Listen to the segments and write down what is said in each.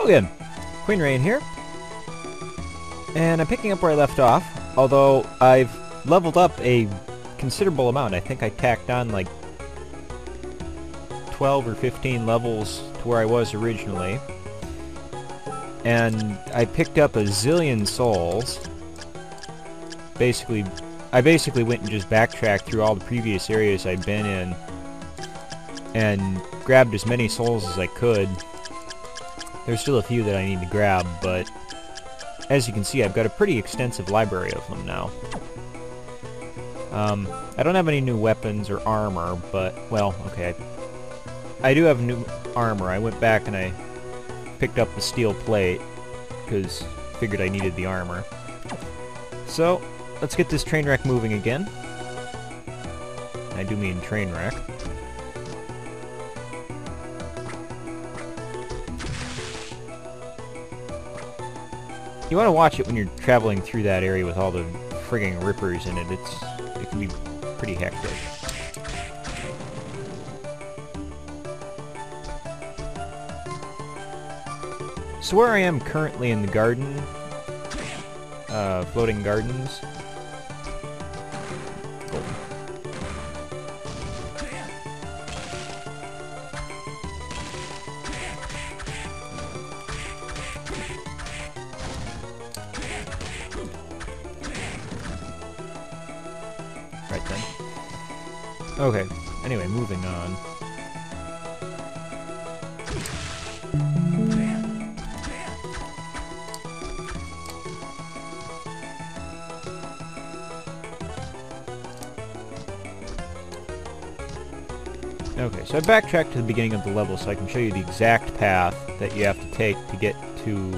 again, Queen Rain here, and I'm picking up where I left off, although I've leveled up a considerable amount. I think I tacked on like 12 or 15 levels to where I was originally, and I picked up a zillion souls. I basically went and just backtracked through all the previous areas I'd been in and grabbed as many souls as I could. There's still a few that I need to grab, but as you can see, I've got a pretty extensive library of them now. I don't have any new weapons or armor, but, well, okay, I do have new armor. I went back and I picked up the steel plate, because I figured I needed the armor. So, let's get this train wreck moving again. I do mean train wreck. You want to watch it when you're traveling through that area with all the frigging rippers in it. It can be pretty hectic. So where I am currently in the garden, floating gardens. Right then. Okay, anyway, moving on. Okay, so I backtracked to the beginning of the level so I can show you the exact path that you have to take to get to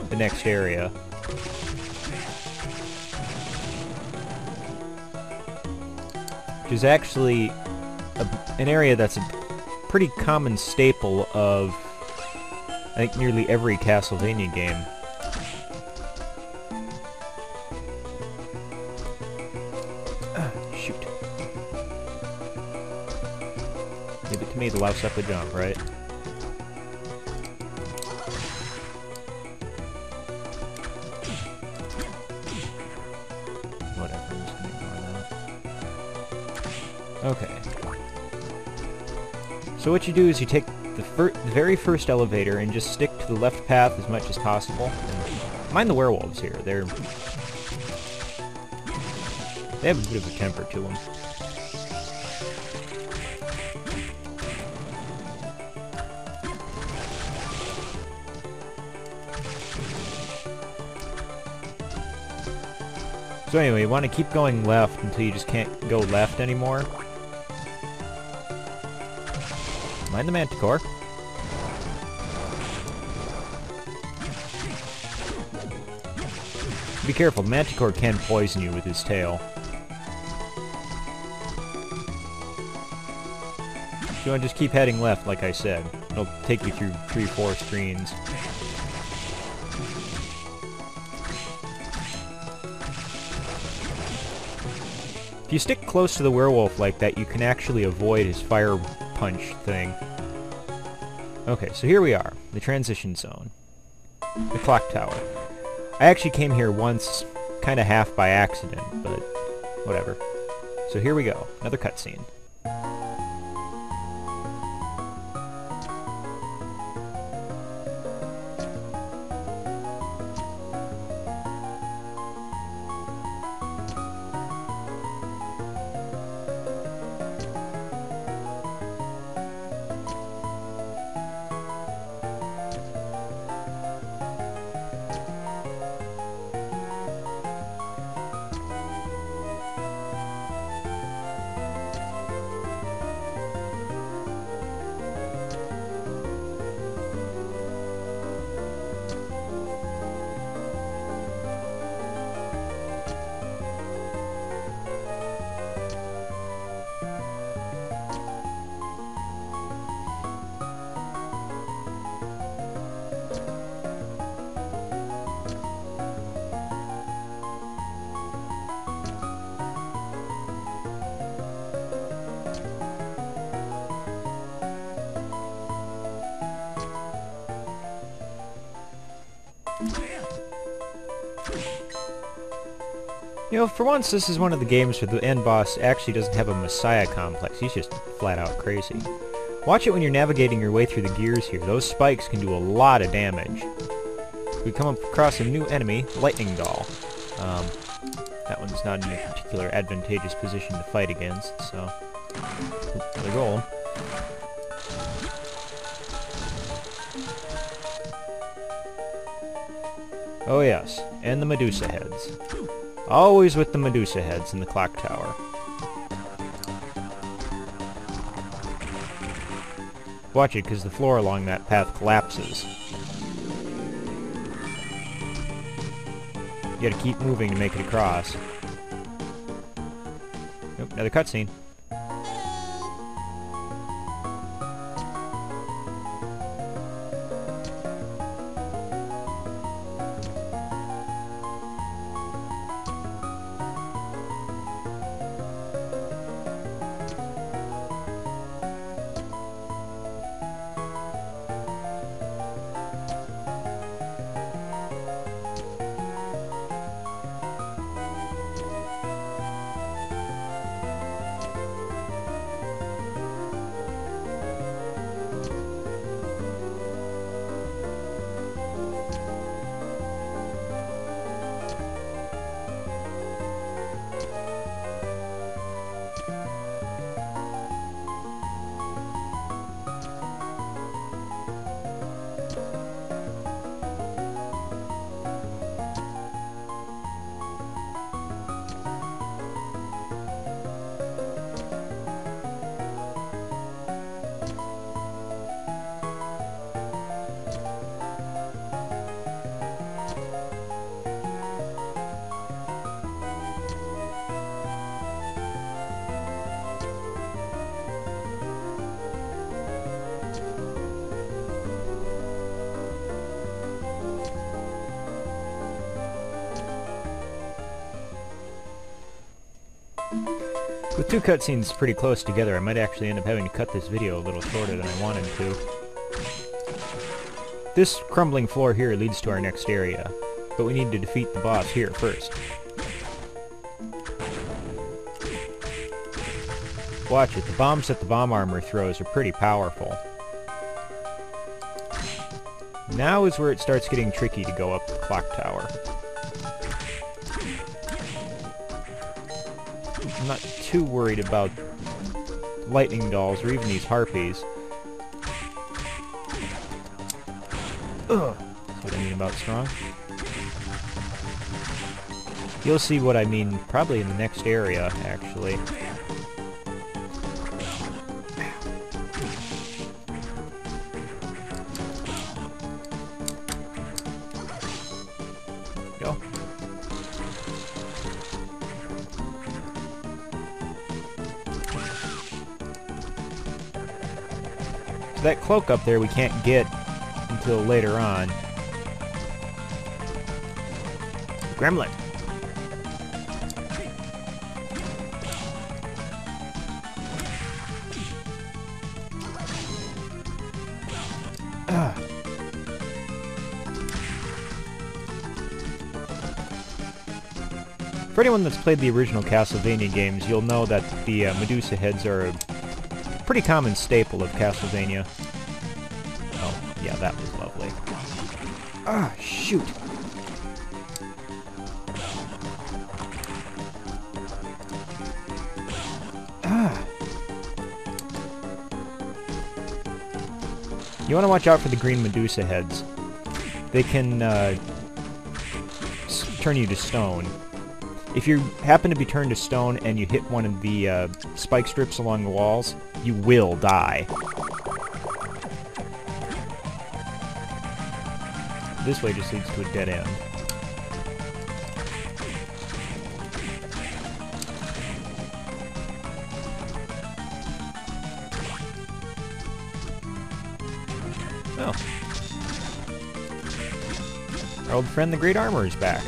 the next area. Which is actually an area that's a pretty common staple of, I think, nearly every Castlevania game. Shoot. Give it to me to louse up the jump, right? Whatever, I'm just gonna ignore that. Okay. So what you do is you take the very first elevator and just stick to the left path as much as possible. And mind the werewolves here. They have a bit of a temper to them. So anyway, you want to keep going left until you just can't go left anymore. Mind the manticore. Be careful, the manticore can poison you with his tail. So you want to just keep heading left, like I said. It'll take you through 3-4 screens. If you stick close to the werewolf like that, you can actually avoid his fire punch thing. Okay, so here we are, the transition zone. The clock tower. I actually came here once, kind of half by accident, but whatever. So here we go, another cutscene. You know, for once, this is one of the games where the end boss actually doesn't have a messiah complex. He's just flat out crazy. Watch it when you're navigating your way through the gears here. Those spikes can do a lot of damage. We come across a new enemy, Lightning Doll. That one's not in a particular advantageous position to fight against, so... Another golem. Oh yes, and the Medusa Heads. Always with the Medusa Heads in the clock tower. Watch it, because the floor along that path collapses. You gotta keep moving to make it across. Nope, another cutscene. With two cutscenes pretty close together, I might actually end up having to cut this video a little shorter than I wanted to. This crumbling floor here leads to our next area, but we need to defeat the boss here first. Watch it, the bombs that the bomb armor throws are pretty powerful. Now is where it starts getting tricky to go up the clock tower. I'm not too worried about lightning dolls or even these harpies. Ugh, that's what I mean about strong. You'll see what I mean probably in the next area, actually. Go. That cloak up there we can't get until later on. Gremlin! For anyone that's played the original Castlevania games, you'll know that the Medusa Heads are a pretty common staple of Castlevania. Oh, yeah, that was lovely. Ah, shoot! Ah! You want to watch out for the green Medusa Heads. They can turn you to stone. If you happen to be turned to stone and you hit one of the spike strips along the walls, you will die. This way just leads to a dead end. Oh. Our old friend the Great Armor is back.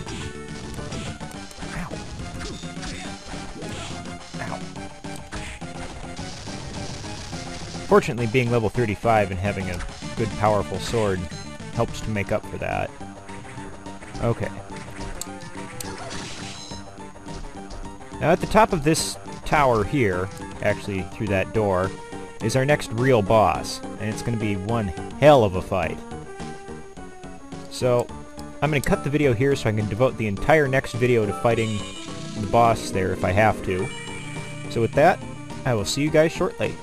Fortunately, being level 35 and having a good, powerful sword helps to make up for that. Okay. Now at the top of this tower here, actually through that door, is our next real boss, and it's going to be one hell of a fight. So, I'm going to cut the video here so I can devote the entire next video to fighting the boss there if I have to. So with that, I will see you guys shortly.